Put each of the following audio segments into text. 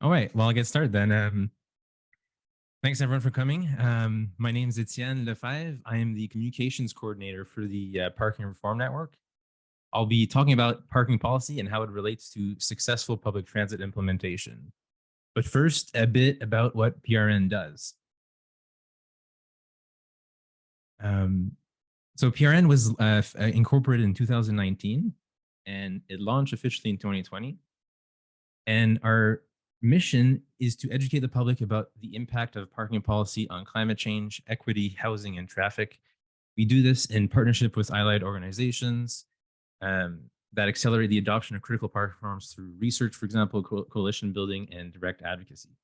All right, well, I'll get started then. Thanks everyone for coming. My name is Etienne Lefebvre. I am the communications coordinator for the Parking Reform Network. I'll be talking about parking policy and how it relates to successful public transit implementation. But first, a bit about what PRN does. So PRN was incorporated in 2019, and it launched officially in 2020. And our mission is to educate the public about the impact of parking policy on climate change, equity, housing, and traffic. We do this in partnership with allied organizations that accelerate the adoption of critical parking reforms through research, for example, coalition building and direct advocacy.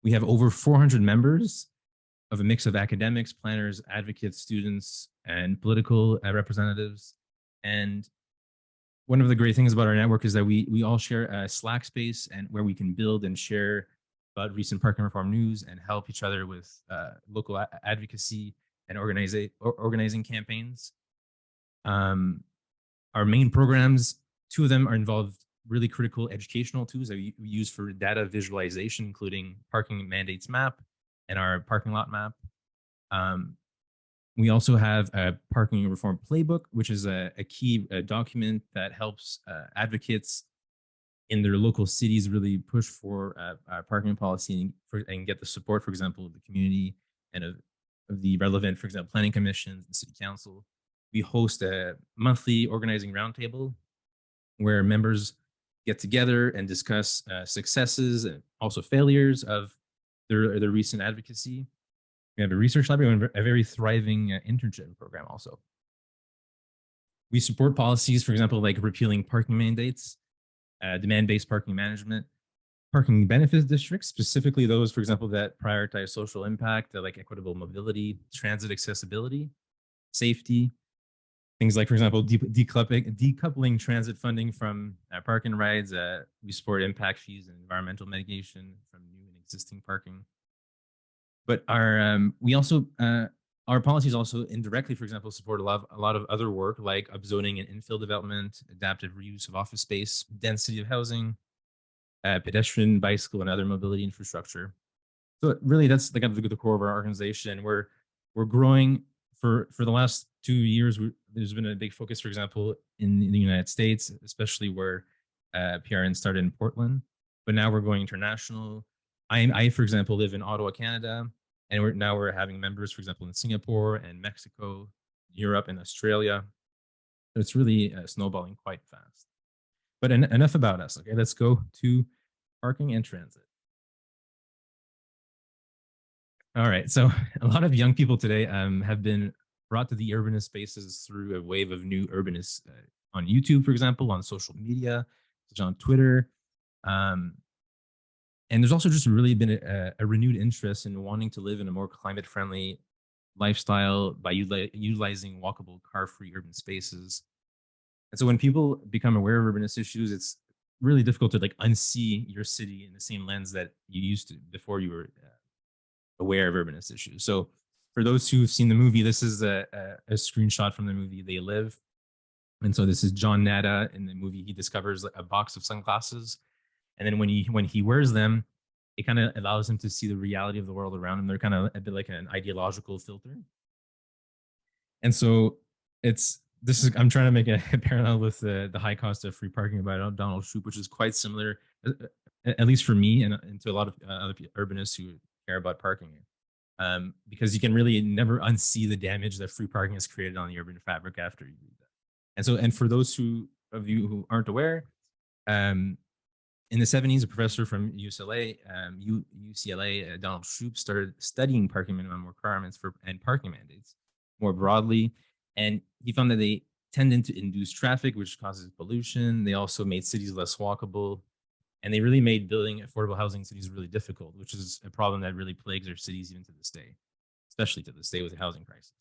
We have over 400 members of a mix of academics, planners, advocates, students, and political representatives. And one of the great things about our network is that we all share a Slack space and where we can build and share about recent parking reform news and help each other with local advocacy and organizing campaigns. Our main programs, two of them are involved really critical educational tools that we use for data visualization, including parking mandates map and our parking lot map. We also have a parking reform playbook, which is a key document that helps advocates in their local cities really push for parking policy and get the support, for example, of the community and of the relevant, for example, planning commissions and city council. We host a monthly organizing roundtable where members get together and discuss successes and also failures of their recent advocacy. We have a research library and a very thriving internship program also. We support policies, for example, like repealing parking mandates, demand-based parking management, parking benefits districts, specifically those, for example, that prioritize social impact, like equitable mobility, transit accessibility, safety, things like, for example, decoupling transit funding from parking rides. We support impact fees and environmental mitigation from new and existing parking. But we also our policies also indirectly, for example, support a lot of other work like upzoning and infill development, adaptive reuse of office space, density of housing, pedestrian, bicycle, and other mobility infrastructure. So really, that's the core of our organization. We're growing for the last 2 years. There's been a big focus, for example, in the United States, especially where PRN started in Portland. But now we're going international. I, for example, live in Ottawa, Canada, and we're having members, for example, in Singapore and Mexico, Europe, and Australia. So it's really snowballing quite fast. But enough about us. Okay, let's go to parking and transit. All right, so a lot of young people today have been brought to the urbanist spaces through a wave of new urbanists on YouTube, for example, on social media, such on Twitter. And there's also just really been a renewed interest in wanting to live in a more climate-friendly lifestyle by utilizing walkable, car-free urban spaces. And so when people become aware of urbanist issues, it's really difficult to like unsee your city in the same lens that you used to before you were aware of urbanist issues. So for those who've seen the movie, this is a screenshot from the movie They Live. And so this is John Nada in the movie. He discovers a box of sunglasses. And then when he wears them, it kind of allows him to see the reality of the world around him. They're kind of a bit like an ideological filter. And so I'm trying to make a parallel with the high cost of free parking by Donald Shoup, which is quite similar, at least for me and to a lot of other urbanists who care about parking. Because you can really never unsee the damage that free parking has created on the urban fabric after you do that. And for those of you who aren't aware, in the 70s, a professor from UCLA, Donald Shoup, started studying parking minimum requirements and parking mandates more broadly. And he found that they tended to induce traffic, which causes pollution. They also made cities less walkable. And they really made building affordable housing cities really difficult, which is a problem that really plagues our cities even to this day, especially to this day with the housing crisis.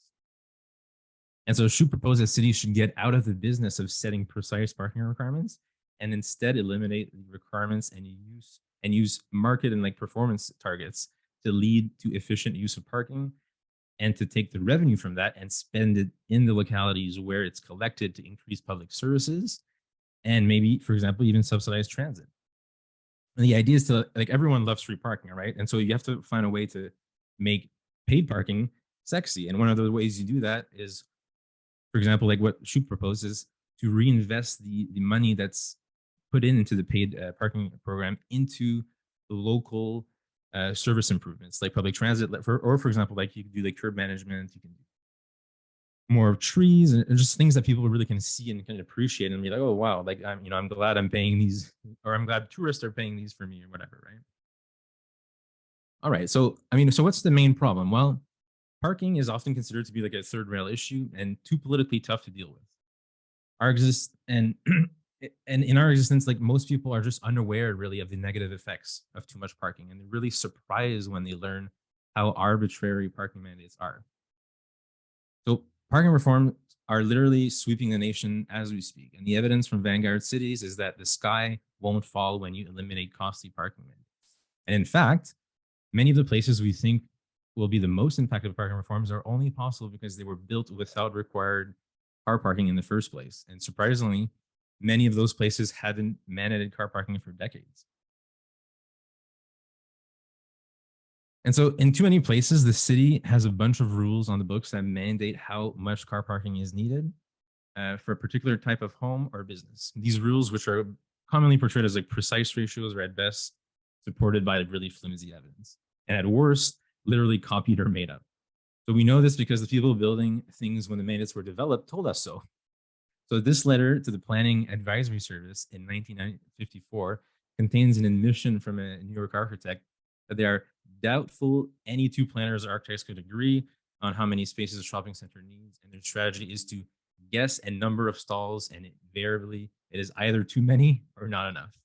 And so Shoup proposed that cities should get out of the business of setting precise parking requirements and instead eliminate the requirements and use market and like performance targets to lead to efficient use of parking, and to take the revenue from that and spend it in the localities where it's collected to increase public services and maybe, for example, even subsidize transit. And the idea is to, like, everyone loves free parking, right? And so you have to find a way to make paid parking sexy. And one of the ways you do that is, for example, like what Shoup proposes, to reinvest the money that's put into the paid parking program into the local service improvements, like public transit, or for example, like you can do like curb management, you can do more trees and just things that people really can see and can appreciate and be like, oh wow, like I'm glad I'm paying these, or I'm glad tourists are paying these for me or whatever, right? All right, so so what's the main problem? Well, parking is often considered to be like a third rail issue and too politically tough to deal with. Our exist and and in our existence, like most people are just unaware really of the negative effects of too much parking, and they're really surprised when they learn how arbitrary parking mandates are. So parking reforms are literally sweeping the nation as we speak, and the evidence from Vanguard cities is that the sky won't fall when you eliminate costly parking mandates. And in fact, many of the places we think will be the most impacted by parking reforms are only possible because they were built without required car parking in the first place. And surprisingly, many of those places haven't mandated car parking for decades. And so, in too many places, the city has a bunch of rules on the books that mandate how much car parking is needed for a particular type of home or business. These rules, which are commonly portrayed as like precise ratios, are at best supported by really flimsy evidence, and at worst, literally copied or made up. So we know this because the people building things when the mandates were developed told us so. So this letter to the Planning Advisory Service in 1954 contains an admission from a New York architect that they are doubtful any two planners or architects could agree on how many spaces a shopping center needs, and their strategy is to guess a number of stalls, and invariably it is either too many or not enough.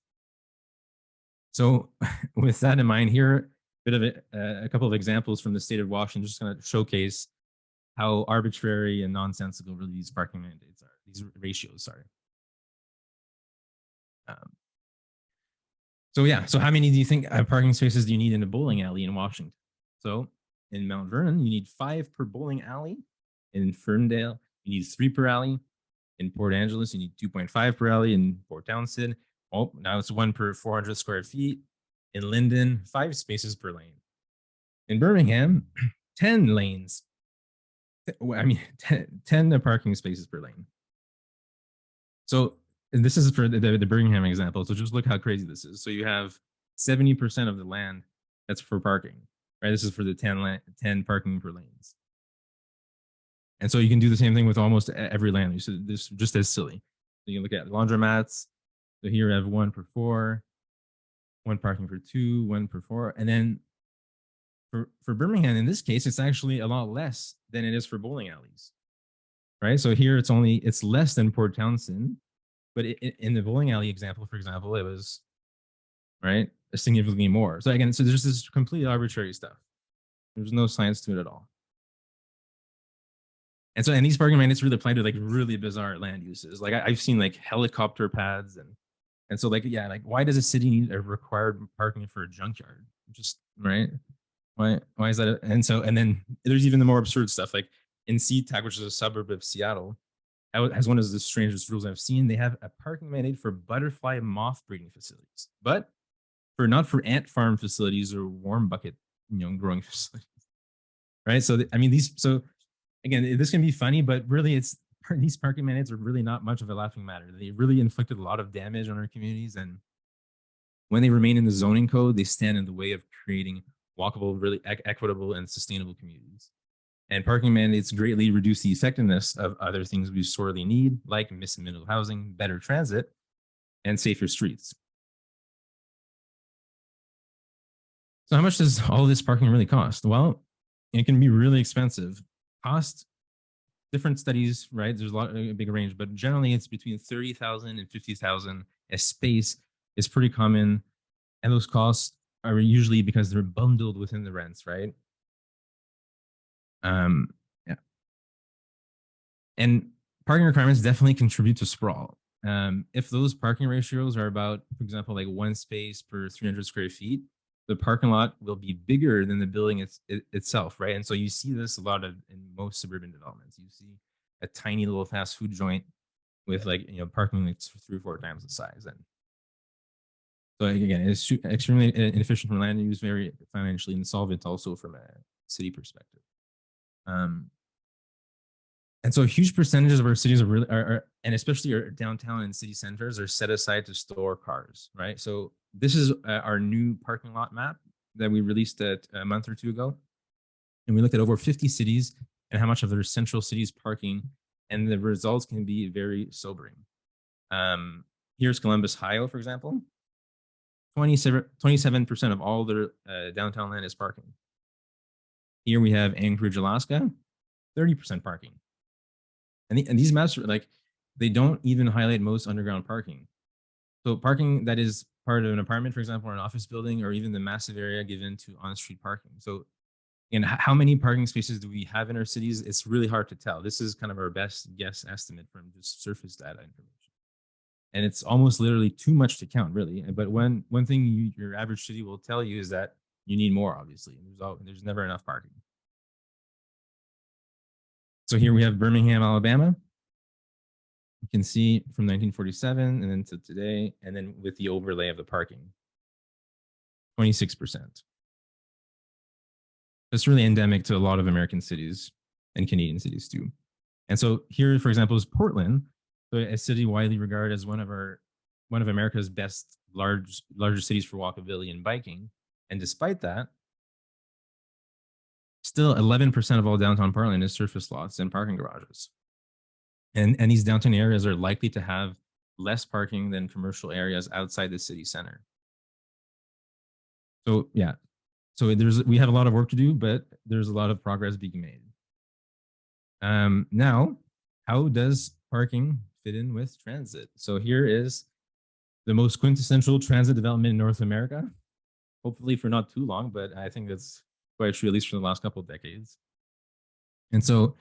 So, with that in mind, here bit of a couple of examples from the state of Washington, just going to showcase how arbitrary and nonsensical really these parking mandates are, these ratios are. Um, so yeah, so how many do you think parking spaces do you need in a bowling alley in Washington? So in Mount Vernon, you need 5 per bowling alley. In Ferndale, you need 3 per alley. In Port Angeles, you need 2.5 per alley. In Port Townsend, oh, now it's 1 per 400 square feet. In Linden, 5 spaces per lane. In Birmingham, 10 lanes. 10 parking spaces per lane. So this is for the Birmingham example. So just look how crazy this is. So you have 70% of the land that's for parking, right? This is for the 10 parking per lanes. And so you can do the same thing with almost every land use. So this just as silly. So you can look at laundromats. So here we have 1 per 4, 1 parking for 2, 1 per 4. And then for Birmingham, in this case, it's actually a lot less than it is for bowling alleys, right? So here it's less than Port Townsend, but in the bowling alley example, for example, it was right significantly more. So again, so there's this completely arbitrary stuff. There's no science to it at all. And these parking mandates really apply to like really bizarre land uses. Like I've seen like helicopter pads and so like yeah, like why does a city need a required parking for a junkyard? Just right. Why is that? And then there's even the more absurd stuff like in SeaTac, which is a suburb of Seattle, has one of the strangest rules I've seen. They have a parking mandate for butterfly moth breeding facilities, but not for ant farm facilities or warm bucket growing facilities, right? So so again, this can be funny, but really these parking mandates are really not much of a laughing matter. They really inflicted a lot of damage on our communities, and when they remain in the zoning code, they stand in the way of creating walkable, really equitable and sustainable communities. And parking mandates greatly reduce the effectiveness of other things we sorely need, like middle housing, better transit, and safer streets. So how much does all this parking really cost? Well, it can be really expensive. Cost, different studies, right? There's a big range, but generally it's between 30,000 and 50,000 a space is pretty common. And those costs are usually because they're bundled within the rents, right? Yeah. And parking requirements definitely contribute to sprawl. If those parking ratios are about, for example, like 1 space per 300 square feet, the parking lot will be bigger than the building itself, right? And so you see this a lot in most suburban developments. You see a tiny little fast food joint with like parking like 3 or 4 times the size. And So again, it's extremely inefficient from land use, very financially insolvent also from a city perspective. And so huge percentages of our cities and especially our downtown and city centers are set aside to store cars, right? So this is our new parking lot map that we released a month or two ago. And we looked at over 50 cities and how much of their central cities parking, and the results can be very sobering. Here's Columbus, Ohio, for example. 27% of all their downtown land is parking. Here we have Anchorage, Alaska, 30% parking. And these maps are like, they don't even highlight most underground parking. So parking that is part of an apartment, for example, or an office building, or even the massive area given to on-street parking. So again, how many parking spaces do we have in our cities? It's really hard to tell. This is kind of our best guess estimate from just surface data information. And it's almost literally too much to count, really. But one thing your average city will tell you is that you need more, obviously. There's never enough parking. So here we have Birmingham, Alabama. You can see from 1947 and then to today, and then with the overlay of the parking, 26%. That's really endemic to a lot of American cities and Canadian cities too. And so here, for example, is Portland, a city widely regarded as one of America's best larger cities for walkability and biking. And despite that, still 11% of all downtown Portland is surface lots and parking garages. And these downtown areas are likely to have less parking than commercial areas outside the city center. So yeah, so we have a lot of work to do, but there's a lot of progress being made. Now, how does parking fit in with transit? So here is the most quintessential transit development in North America, hopefully for not too long, but I think that's quite true, at least for the last couple of decades. And so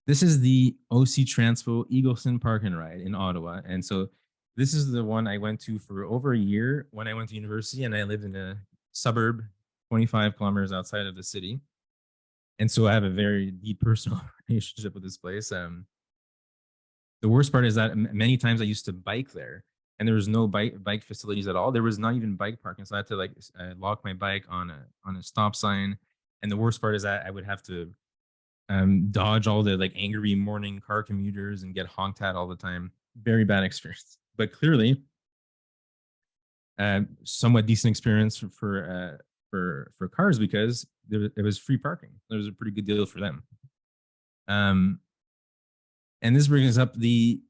this is the OC Transpo Eagleson Park and Ride in Ottawa. And so this is the one I went to for over a year when I went to university, and I lived in a suburb 25 kilometers outside of the city. And so I have a very deep personal relationship with this place. The worst part is that many times I used to bike there, and there was no bike facilities at all. There was not even bike parking, so I had to like lock my bike on a stop sign. And the worst part is that I would have to dodge all the like angry morning car commuters and get honked at all the time. Very bad experience, but clearly, somewhat decent experience for cars because there was free parking. There was a pretty good deal for them. And this brings up the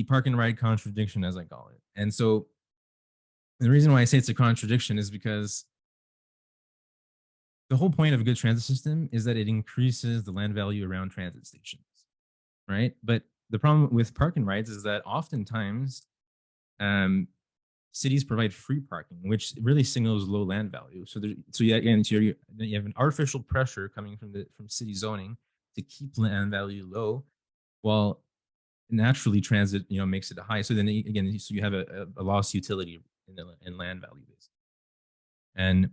park and ride contradiction, as I call it. And so the reason why I say it's a contradiction is because the whole point of a good transit system is that it increases the land value around transit stations, right? But the problem with park and rides is that oftentimes cities provide free parking, which really signals low land value. So you have an artificial pressure coming from city zoning to keep land value low, while naturally transit makes it high. So then again, so you have a lost utility in land value base. And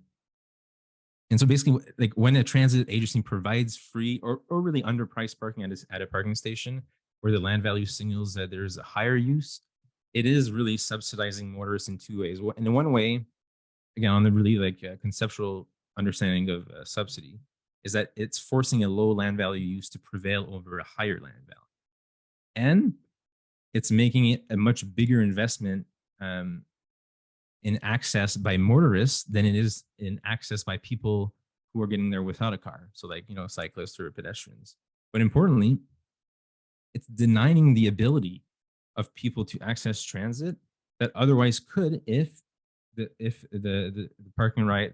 so basically, like when a transit agency provides free or really underpriced parking at a parking station where the land value signals that there's a higher use, it is really subsidizing motorists in two ways. And in one way, again, on the really like conceptual understanding of subsidy, is that it's forcing a low land value use to prevail over a higher land value. And it's making it a much bigger investment in access by motorists than it is in access by people who are getting there without a car. So like, cyclists or pedestrians. But importantly, it's denying the ability of people to access transit that otherwise could if the parking right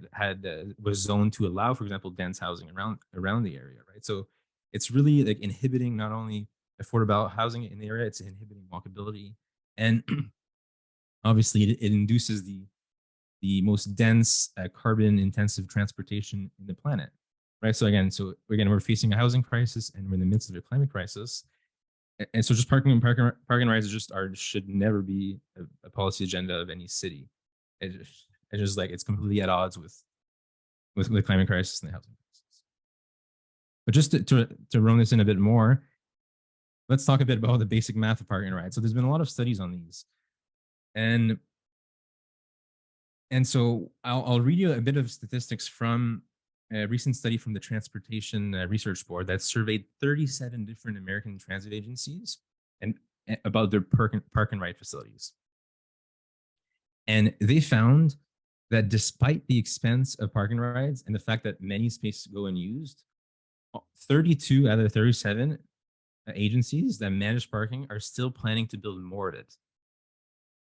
was zoned to allow, for example, dense housing around the area, right? So it's really like inhibiting not only affordable housing in the area, it's inhibiting walkability. And obviously it induces the most dense carbon intensive transportation in the planet, right? So again, we're facing a housing crisis and we're in the midst of a climate crisis. And so just parking rides should never be a policy agenda of any city. It's completely at odds with the climate crisis and the housing crisis. But just to run this in a bit more, let's talk a bit about the basic math of parking rides. So there's been a lot of studies on these. And And so I'll read you a bit of statistics from a recent study from the Transportation Research Board that surveyed 37 different American transit agencies and about their park and ride facilities. And they found that despite the expense of parking rides and the fact that many spaces go unused, 32 out of 37 agencies that manage parking are still planning to build more of it.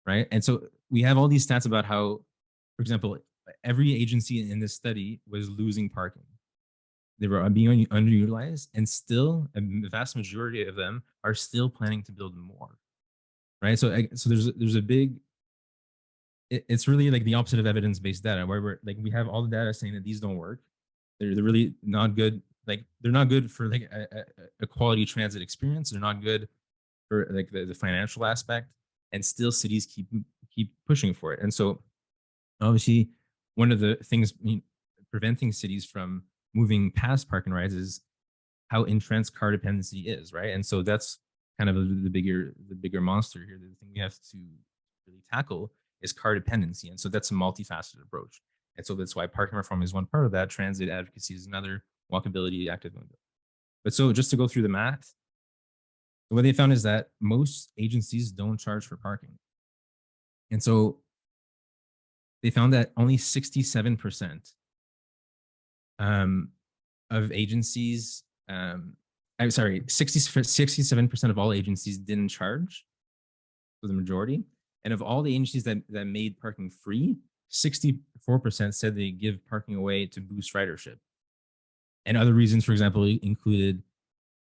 Right. And so we have all these stats about how, for example, every agency in this study was losing parking. They were being underutilized, and still a vast majority of them are still planning to build more. Right. So there's a big, it's really like the opposite of evidence-based data, where we're like, we have all the data saying that these don't work. They're really not good. Like, they're not good for like a quality transit experience. They're not good for like the financial aspect, and still cities keep pushing for it. And so obviously one of the things preventing cities from moving past park and rides is how entrenched car dependency is, right? And so that's kind of the bigger monster here. The thing we have to really tackle is car dependency, and so that's a multifaceted approach. And so that's why parking reform is one part of that. Transit advocacy is another. Walkability, active. But so just to go through the math, what they found is that most agencies don't charge for parking. And so they found that only 67% of agencies, I'm sorry, 67% of all agencies didn't charge, for the majority. And of all the agencies that made parking free, 64% said they give parking away to boost ridership. And other reasons, for example, included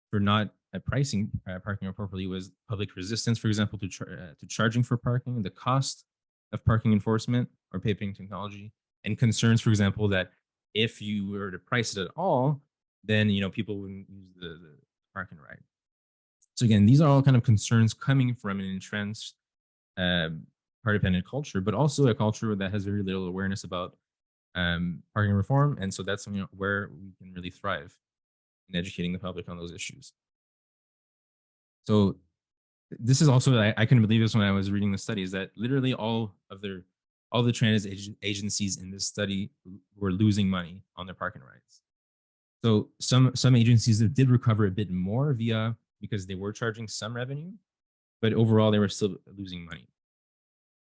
for not pricing parking appropriately was public resistance, for example, to charging for parking, the cost of parking enforcement or paving technology, and concerns, for example, that if you were to price it at all, then people wouldn't use the park and ride. So again, these are all kind of concerns coming from an entrenched car dependent culture, but also a culture that has very little awareness about parking reform. And so that's where we can really thrive in educating the public on those issues. So this is also, I couldn't believe this when I was reading the studies, that literally all the transit agencies in this study were losing money on their parking rides. So some agencies did recover a bit more because they were charging some revenue, but overall they were still losing money.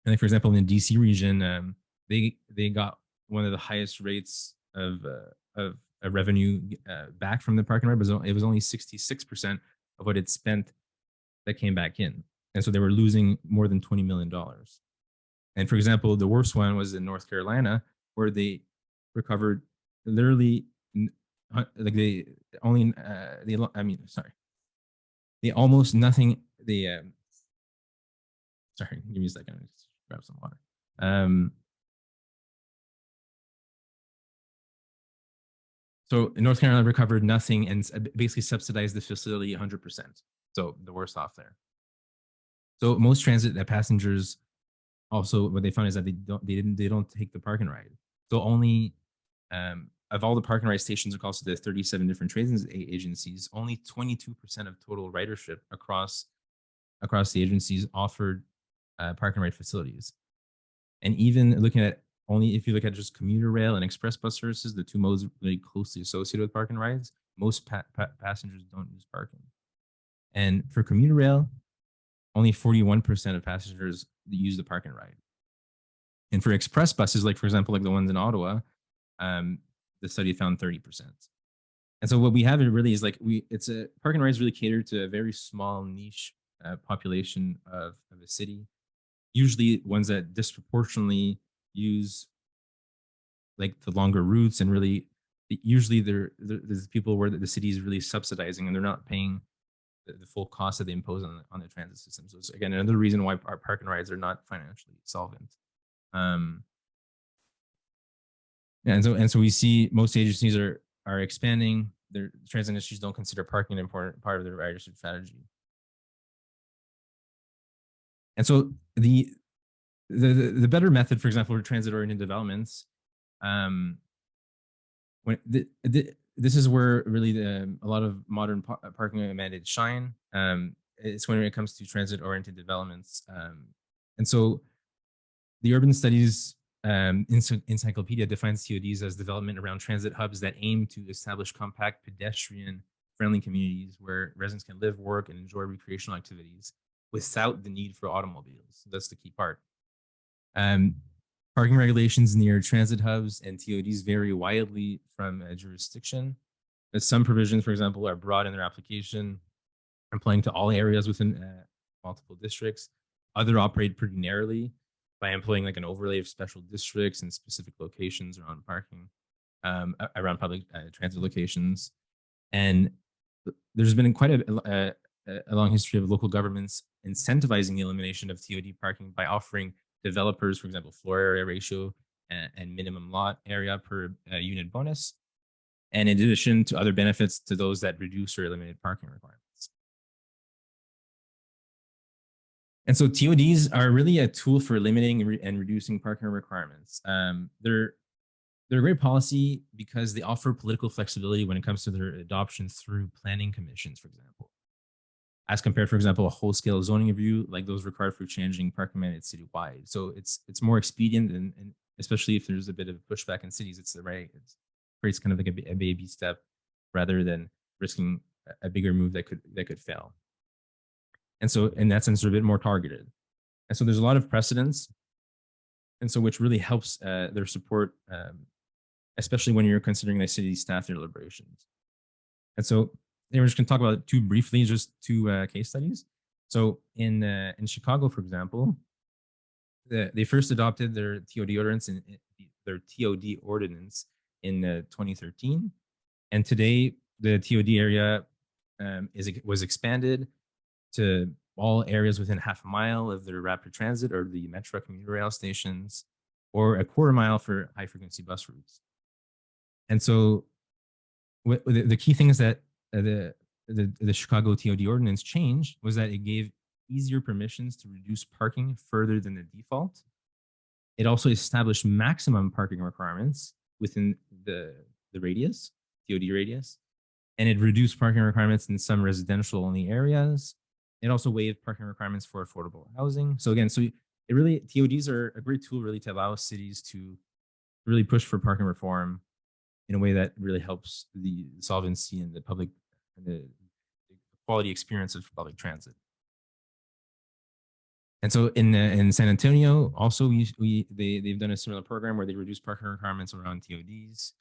And like, for example, in the DC region, they got one of the highest rates of revenue back from the parking ride, but it was only 66% of what it spent that came back in. And so they were losing more than $20 million. And for example, the worst one was in North Carolina, where they recovered literally like they almost nothing. Sorry, give me a second. Just grab some water. So North Carolina recovered nothing and basically subsidized the facility 100%. So the worst off there. So most transit passengers also, what they found is that they don't take the park and ride. So only of all the park and ride stations across the 37 different transit agencies, only 22% of total ridership across the agencies offered park and ride facilities. And even looking at if you look at just commuter rail and express bus services, the two modes really closely associated with park and rides, most passengers don't use parking. And for commuter rail, only 41% of passengers use the park and ride. And for express buses, like for example, like the ones in Ottawa, the study found 30%. And so what we have really is like it's a park and rides really catered to a very small niche population of a city, usually ones that disproportionately use like the longer routes, and really usually there's people where the city is really subsidizing and they're not paying the full cost that they impose on the transit system. So it's again another reason why our park and rides are not financially solvent. And so we see most agencies are expanding. Their transit industries don't consider parking an important part of their ridership strategy. And so the better method, for example, for transit-oriented developments, this is where really a lot of modern parking mandates shine. It's when it comes to transit-oriented developments. And so the urban studies encyclopedia defines TODs as development around transit hubs that aim to establish compact pedestrian-friendly communities where residents can live, work, and enjoy recreational activities without the need for automobiles. So that's the key part. Um, Parking regulations near transit hubs and TODs vary widely from jurisdiction. Some provisions, for example, are broad in their application, applying to all areas within multiple districts. Other operate pretty narrowly by employing like an overlay of special districts and specific locations around parking, around public transit locations. And there's been quite a long history of local governments incentivizing the elimination of TOD parking by offering developers, for example, floor area ratio and minimum lot area per unit bonus, and in addition to other benefits to those that reduce or eliminate parking requirements. And so TODs are really a tool for limiting and reducing parking requirements. They're a great policy because they offer political flexibility when it comes to their adoption through planning commissions, for example, as compared, for example, a whole-scale zoning review like those required for changing parking mandates citywide. So it's more expedient, and especially if there's a bit of pushback in cities, it creates kind of like a baby step rather than risking a bigger move that could fail. And so in that sense, they're a bit more targeted. And so there's a lot of precedents, and so which really helps their support, especially when you're considering the city staff deliberations. And so we're just going to talk about two case studies. So in Chicago, for example, they first adopted their TOD ordinance in 2013, and today the TOD area was expanded to all areas within half a mile of their rapid transit or the Metro commuter rail stations, or a quarter mile for high frequency bus routes. And so the key thing is that the Chicago TOD ordinance change was that it gave easier permissions to reduce parking further than the default. It also established maximum parking requirements within the radius, TOD radius, and it reduced parking requirements in some residential only areas. It also waived parking requirements for affordable housing. So again, TODs are a great tool really to allow cities to really push for parking reform in a way that really helps the solvency and the public and the quality experiences for public transit. And so in San Antonio, also they've done a similar program where they reduce parking requirements around TODs.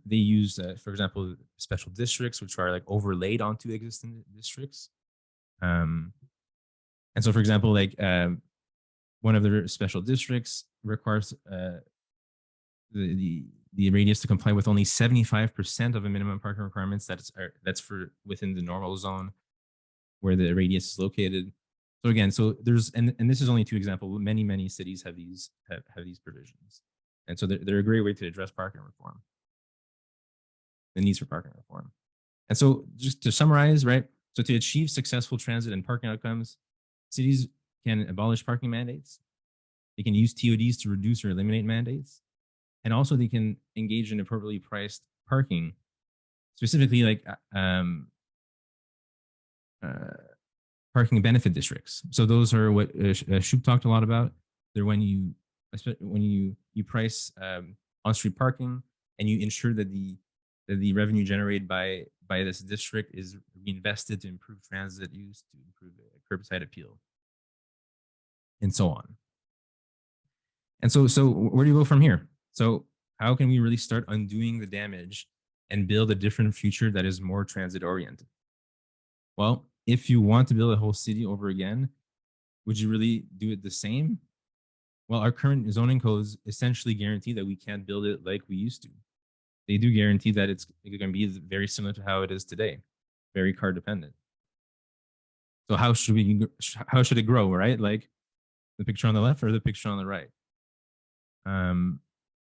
They use, for example, special districts, which are like overlaid onto existing districts. And so, for example, like one of the special districts requires the radius to comply with only 75% of a minimum parking requirements that's for within the normal zone where the radius is located. So again, there's and this is only two examples. Many cities have these provisions, and so they're a great way to address parking reform, the needs for parking reform. And so just to summarize, right? So to achieve successful transit and parking outcomes, cities can abolish parking mandates. They can use TODs to reduce or eliminate mandates. And also they can engage in appropriately priced parking, specifically like parking benefit districts. So those are what Shub talked a lot about. They're when you price on-street parking and you ensure that the revenue generated by this district is reinvested to improve transit use, to improve curbside appeal, and so on. And so where do you go from here? So how can we really start undoing the damage and build a different future that is more transit oriented? Well, if you want to build a whole city over again, would you really do it the same? Well, our current zoning codes essentially guarantee that we can't build it like we used to. They do guarantee that it's going to be very similar to how it is today, very car dependent. So how should it grow, right? Like the picture on the left or the picture on the right?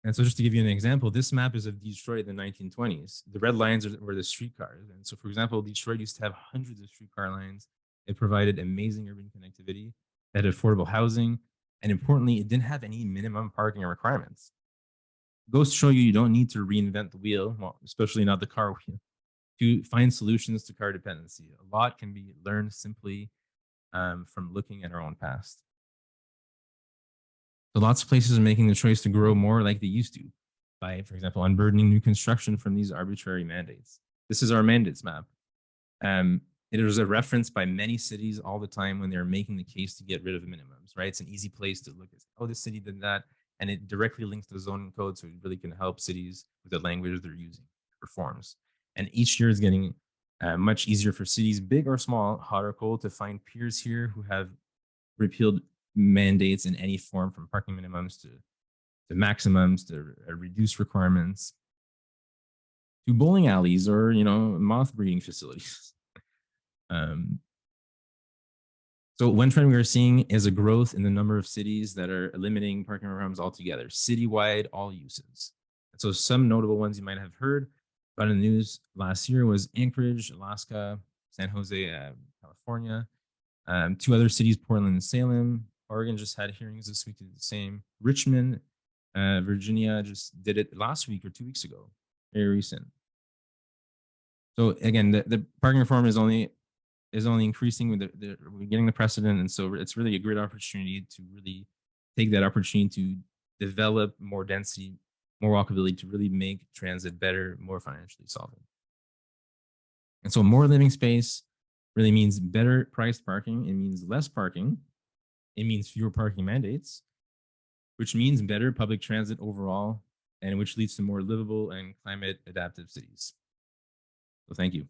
And so just to give you an example, this map is of Detroit in the 1920s. The red lines were the streetcars. And so, for example, Detroit used to have hundreds of streetcar lines. It provided amazing urban connectivity, it had affordable housing, and importantly, it didn't have any minimum parking requirements. Goes to show you don't need to reinvent the wheel, well, especially not the car wheel, to find solutions to car dependency. A lot can be learned simply from looking at our own past. So lots of places are making the choice to grow more like they used to by, for example, unburdening new construction from these arbitrary mandates. This is our mandates map. Um, it is a reference by many cities all the time when they're making the case to get rid of minimums, right? It's an easy place to look at, oh, this city did that. And it directly links to the zoning code. So it really can help cities with the language they're using, reforms. And each year is getting much easier for cities, big or small, hot or cold, to find peers here who have repealed mandates in any form, from parking minimums to maximums to reduced requirements to bowling alleys or, moth breeding facilities. So one trend we are seeing is a growth in the number of cities that are eliminating parking requirements altogether, citywide all uses. And so some notable ones you might have heard about in the news last year was Anchorage, Alaska, San Jose, California. Two other cities, Portland and Salem. Oregon just had hearings this week to do the same. Richmond, Virginia just did it last week or 2 weeks ago, very recent. So again, the parking reform is only increasing with we're getting the precedent, and so it's really a great opportunity to really take that opportunity to develop more density, more walkability, to really make transit better, more financially solvent. And so more living space really means better priced parking. It means less parking. It means fewer parking mandates, which means better public transit overall, and which leads to more livable and climate adaptive cities. So thank you.